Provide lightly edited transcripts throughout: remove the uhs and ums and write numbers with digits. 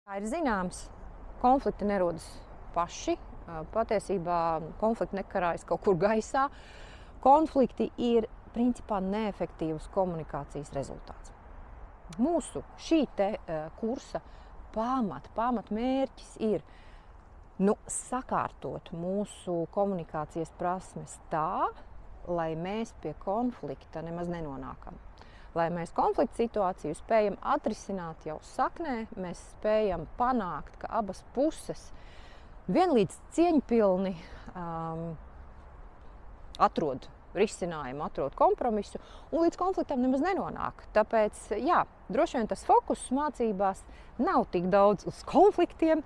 Kā ir zināms, konflikti nerodas paši. Patiesībā konflikti nekarājas kaut kur gaisā. Konflikti ir principā neefektīvas komunikācijas rezultāts. Mūsu šī kursa pamatmērķis ir sakārtot mūsu komunikācijas prasmes tā, lai mēs pie konflikta nemaz nenonākam. Lai mēs konflikta situāciju spējam atrisināt jau saknē, mēs spējam panākt, ka abas puses vienlīdz cieņpilni atrod risinājumu, atrod kompromisu un līdz konfliktam nemaz nenonāk. Tāpēc, droši vien tas fokus mācībās nav tik daudz uz konfliktiem,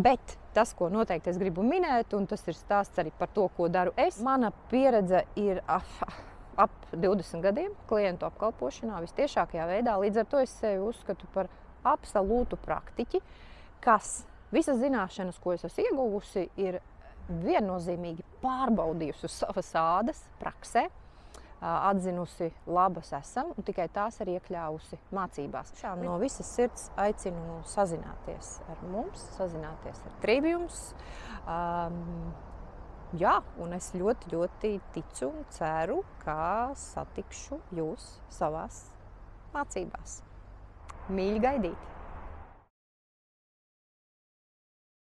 bet tas, ko noteikti es gribu minēt, un tas ir stāsts arī par to, ko daru es. Mana pieredze ir ap 20 gadiem klientu apkalpošanā vistiešākajā veidā. Līdz ar to es sevi uzskatu par absolūtu praktiķi, kas visas zināšanas, ko es esmu ieguvusi, ir viennozīmīgi pārbaudījusi uz savas ādas praksē, atzinusi labas esam un tikai tās arī iekļāvusi mācībās. No visas sirds aicinu sazināties ar mums, sazināties ar Triviums. Un es ļoti ticu un ceru, ka satikšu jūs savās mācībās. Mīļi gaidīt!